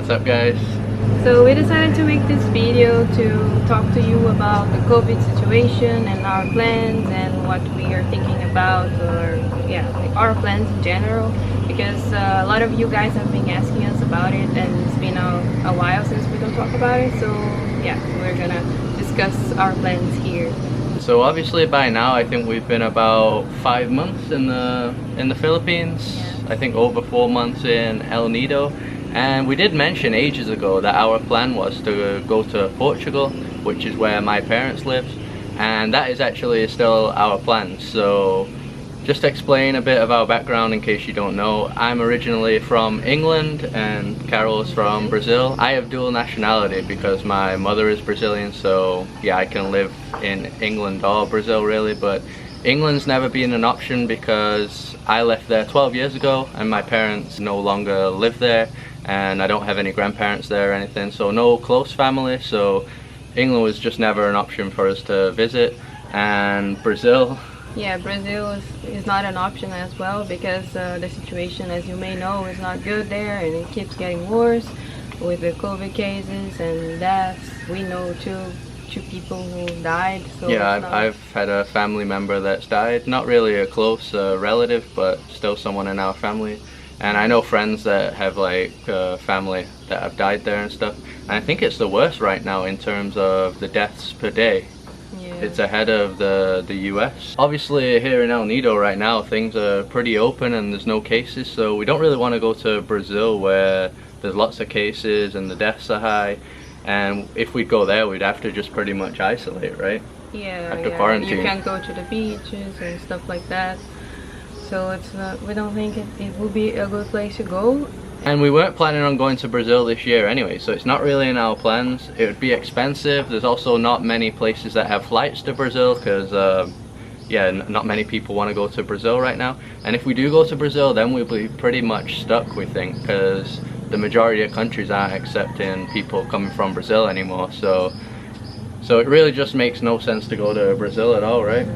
What's up, guys? So we decided to make this video to talk to you about the COVID situation and our plans and what we are thinking about, or yeah, our plans in general, because a lot of you guys have been asking us about it and it's been a while since we don't talk about it. So yeah, we're gonna discuss our plans here. So obviously by now I think we've been about 5 months in the Philippines. Yeah. I think over 4 months in El Nido. And we did mention ages ago that our plan was to go to Portugal, which is where my parents live, and that is actually still our plan. So just to explain a bit of our background in case you don't know, I'm originally from England and Carol's from Brazil. I have dual nationality because my mother is Brazilian, so yeah, I can live in England or Brazil really, but England's never been an option because I left there 12 years ago and my parents no longer live there, and I don't have any grandparents there or anything, so no close family, so England was just never an option for us to visit. And Brazil, yeah, Brazil is not an option as well because the situation, as you may know, is not good there and it keeps getting worse with the COVID cases and deaths. We know two people who died. So yeah, I've had a family member that's died, not really a close relative, but still someone in our family. And I know friends that have like family that have died there and stuff. And I think it's the worst right now in terms of the deaths per day. Yeah. It's ahead of the US. Obviously here in El Nido right now things are pretty open and there's no cases, so we don't really want to go to Brazil where there's lots of cases and the deaths are high. And if we go there we'd have to just pretty much isolate, right? Yeah, have to quarantine. You can't go to the beaches and stuff like that. So it's not, we don't think it would be a good place to go. And we weren't planning on going to Brazil this year anyway, so it's not really in our plans. It would be expensive. There's also not many places that have flights to Brazil because yeah, not many people want to go to Brazil right now. And if we do go to Brazil, then we'll be pretty much stuck, we think, because the majority of countries aren't accepting people coming from Brazil anymore. So it really just makes no sense to go to Brazil at all, right?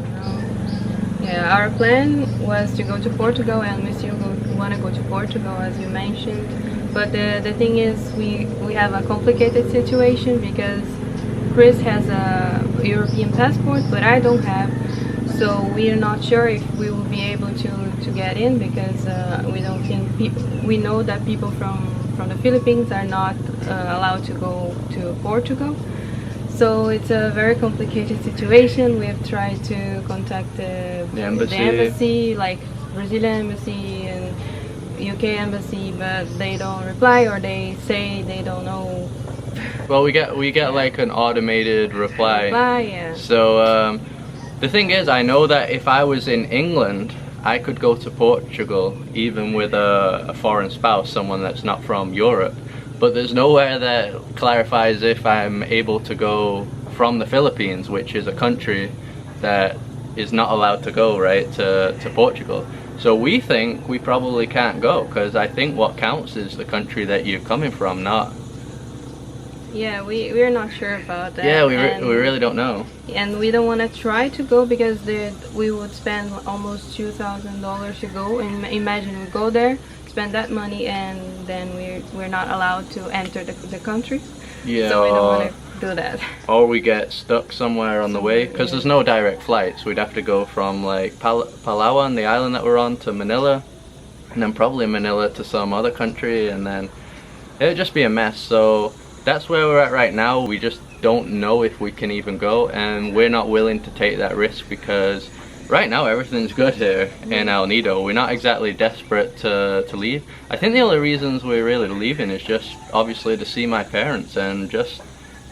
Yeah, our plan was to go to Portugal, and we still want to go to Portugal, as you mentioned. But the thing is, we have a complicated situation because Chris has a European passport, but I don't have. So we are not sure if we will be able to get in because we don't think we know that people from the Philippines are not allowed to go to Portugal. So it's a very complicated situation. We have tried to contact the embassy, like Brazilian embassy and UK embassy, but they don't reply, or they say they don't know. Well, we get like an automated reply. Yeah. So the thing is, I know that if I was in England, I could go to Portugal even with a foreign spouse, someone that's not from Europe. But there's nowhere that clarifies if I'm able to go from the Philippines, which is a country that is not allowed to go, right, to Portugal. So we think we probably can't go, because I think what counts is the country that you're coming from, not... Yeah, we're not sure about that. Yeah, we really don't know. And we don't want to try to go because we would spend almost $2,000 to go. And imagine we go there, spend that money, and then we're not allowed to enter the country. Yeah, so we don't want to do that. Or we get stuck somewhere on the way because there's no direct flights. We'd have to go from like Palawan, the island that we're on, to Manila, and then probably Manila to some other country, and then it'd just be a mess. So that's where we're at right now. We just don't know if we can even go, and we're not willing to take that risk because right now everything's good here in El Nido. We're not exactly desperate to leave. I think the only reasons we're really leaving is just obviously to see my parents and just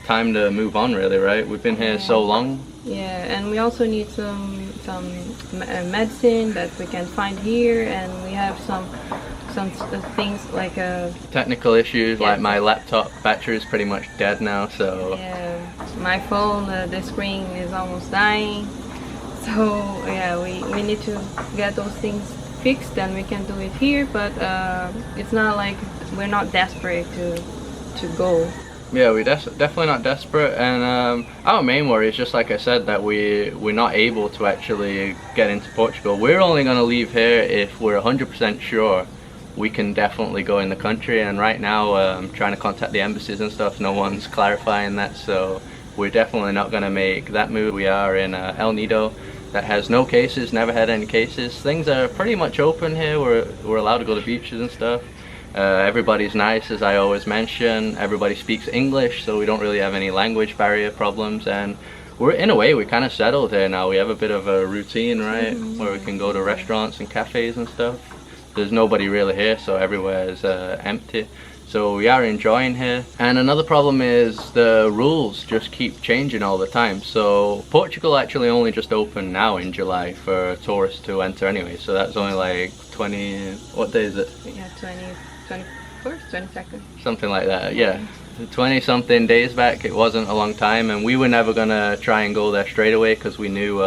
time to move on, really, right? We've been here so long. Yeah, and we also need some medicine that we can find here, and we have some things like technical issues, like my laptop battery is pretty much dead now, so yeah, my phone, the screen is almost dying. So yeah, we need to get those things fixed, and we can do it here, but it's not like we're not desperate to go. Yeah, we're definitely not desperate, and our main worry is just like I said, that we're not able to actually get into Portugal. We're only going to leave here if we're 100% sure we can definitely go in the country. And right now I'm trying to contact the embassies and stuff, no one's clarifying that, so we're definitely not going to make that move. We are in El Nido, that has no cases, never had any cases. Things are pretty much open here. We're allowed to go to beaches and stuff. Everybody's nice, as I always mention. Everybody speaks English, so we don't really have any language barrier problems, and we're, in a way, we're kind of settled here now. We have a bit of a routine, right, where we can go to restaurants and cafes and stuff. There's nobody really here, so everywhere is empty. So we are enjoying here. And another problem is the rules just keep changing all the time. So Portugal actually only just opened now in July for tourists to enter anyway. So that's only like 20, what day is it? Yeah, 21st, 22nd. Something like that, yeah. 20 something days back. It wasn't a long time, and we were never gonna try and go there straight away because we knew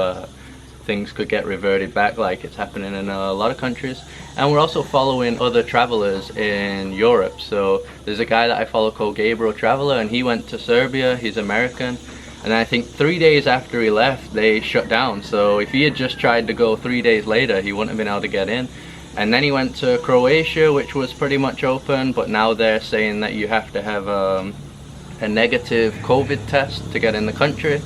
things could get reverted back like it's happening in a lot of countries. And we're also following other travelers in Europe. So there's a guy that I follow called Gabriel Traveler, and he went to Serbia. He's American, and I think 3 days after he left they shut down. So if he had just tried to go 3 days later, he wouldn't have been able to get in. And then he went to Croatia, which was pretty much open, but now they're saying that you have to have a negative COVID test to get in the country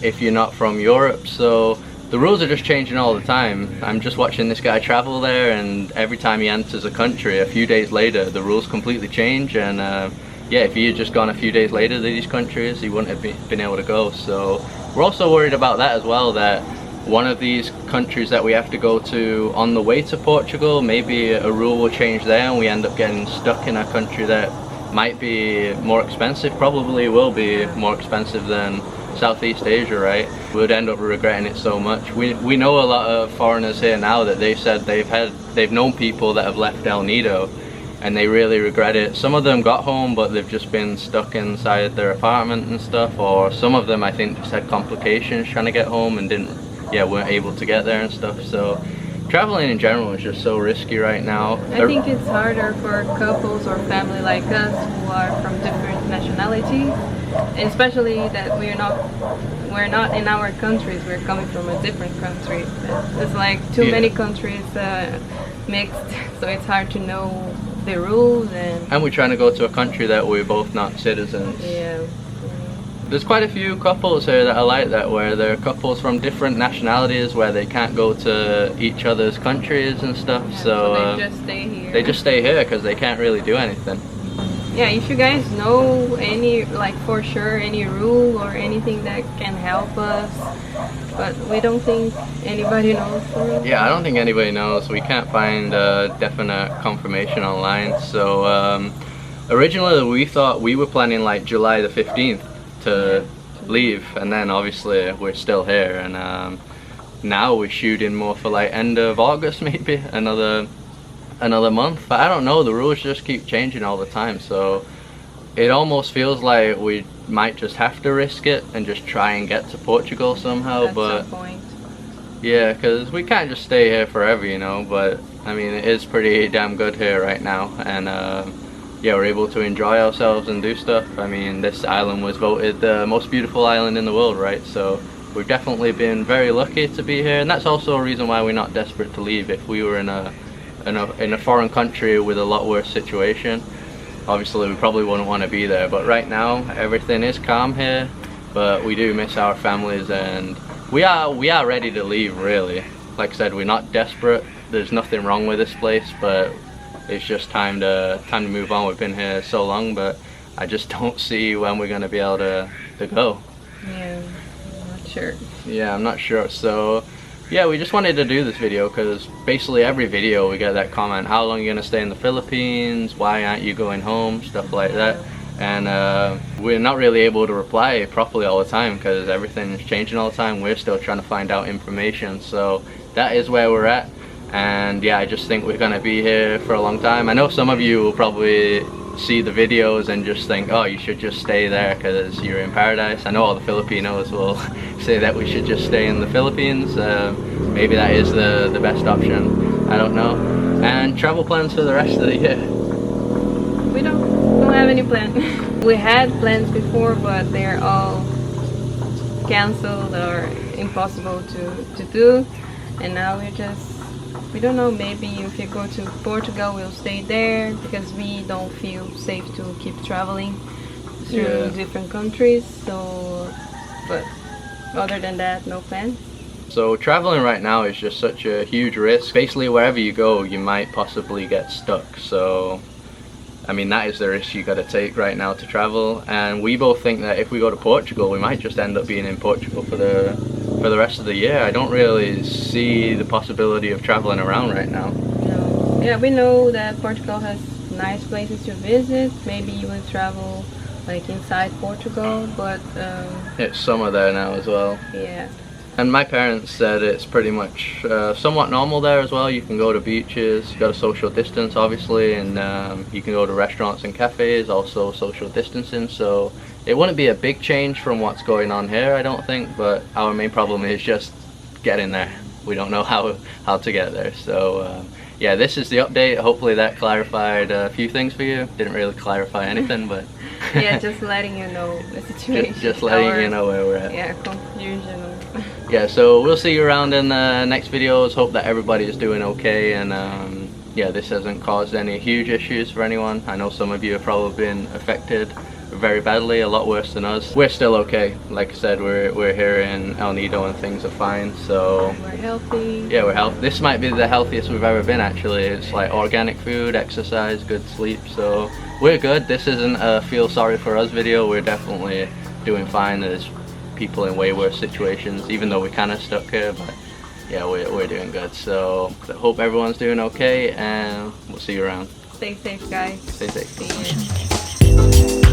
if you're not from Europe. So the rules are just changing all the time. I'm just watching this guy travel there, and every time he enters a country, a few days later, the rules completely change. And yeah, if he had just gone a few days later to these countries, he wouldn't have been able to go. So we're also worried about that as well, that one of these countries that we have to go to on the way to Portugal, maybe a rule will change there and we end up getting stuck in a country that might be more expensive, probably will be more expensive than Southeast Asia, right? We would end up regretting it so much. We know a lot of foreigners here now that they've said they've known people that have left El Nido and they really regret it. Some of them got home, but they've just been stuck inside their apartment and stuff, or some of them I think just had complications trying to get home and weren't able to get there and stuff. So traveling in general is just so risky right now. I think it's harder for couples or family like us who are from different nationalities, and especially that we're not in our countries, we're coming from a different country. It's like too many countries mixed, so it's hard to know the rules, and we're trying to go to a country that we're both not citizens. Yeah. There's quite a few couples here that are like that, where they're couples from different nationalities where they can't go to each other's countries and stuff. Yeah, so they just stay here. They just stay here because they can't really do anything. Yeah, if you guys know any, like for sure, any rule or anything that can help us, but we don't think anybody knows for real. Yeah, I don't think anybody knows. We can't find definite confirmation online. So originally we thought we were planning like July the 15th to leave, and then obviously we're still here, and now we're shooting more for like end of August, maybe another month. But I don't know, the rules just keep changing all the time, so it almost feels like we might just have to risk it and just try and get to Portugal somehow. At but some point. Yeah, because we can't just stay here forever, you know. But I mean, it is pretty damn good here right now, and yeah, we're able to enjoy ourselves and do stuff. I mean, this island was voted the most beautiful island in the world, right? So we've definitely been very lucky to be here, and that's also a reason why we're not desperate to leave. If we were in a foreign country with a lot worse situation, obviously we probably wouldn't want to be there. But right now everything is calm here, but we do miss our families, and we are ready to leave, really. Like I said, we're not desperate. There's nothing wrong with this place, but it's just time to move on. We've been here so long, but I just don't see when we're going to be able to go. Yeah, I'm not sure. Yeah, I'm not sure. So yeah, we just wanted to do this video because basically every video we get that comment, how long are you going to stay in the Philippines, why aren't you going home, stuff like that. And we're not really able to reply properly all the time because everything's changing all the time. We're still trying to find out information, so that is where we're at. And yeah, I just think we're gonna be here for a long time. I know some of you will probably see the videos and just think, oh, you should just stay there because you're in paradise. I know all the Filipinos will say that we should just stay in the Philippines. Maybe that is the best option, I don't know. And travel plans for the rest of the year? We don't have any plans. We had plans before, but they're all cancelled or impossible to do, and now we're we don't know, maybe if you go to Portugal we'll stay there because we don't feel safe to keep traveling through different countries. So, but other than that, no plan. So traveling right now is just such a huge risk. Basically wherever you go you might possibly get stuck. So I mean, that is the risk you got to take right now to travel, and we both think that if we go to Portugal we might just end up being in Portugal for the rest of the year. I don't really see the possibility of traveling around right now. No. Yeah, we know that Portugal has nice places to visit. Maybe you would travel like inside Portugal, but it's summer there now as well. Yeah. And my parents said it's pretty much somewhat normal there as well. You can go to beaches, you got to social distance obviously, and you can go to restaurants and cafes, also social distancing. So it wouldn't be a big change from what's going on here, I don't think, but our main problem is just getting there. We don't know how to get there. So yeah, this is the update. Hopefully that clarified a few things for you. Didn't really clarify anything, but yeah, just letting you know the situation. just letting you know where we're at. Yeah, confusion. Yeah, so we'll see you around in the next videos. Hope that everybody is doing okay, and yeah, this hasn't caused any huge issues for anyone. I know some of you have probably been affected very badly, a lot worse than us. We're still okay. Like I said, we're here in El Nido and things are fine, so we're healthy. Yeah, we're healthy. This might be the healthiest we've ever been actually. It's like organic food, exercise, good sleep, so we're good. This isn't a feel sorry for us video. We're definitely doing fine. There's people in way worse situations, even though we're kind of stuck here, but yeah, we're doing good. So I hope everyone's doing okay, and we'll see you around. Stay safe, guys. Stay safe. See you.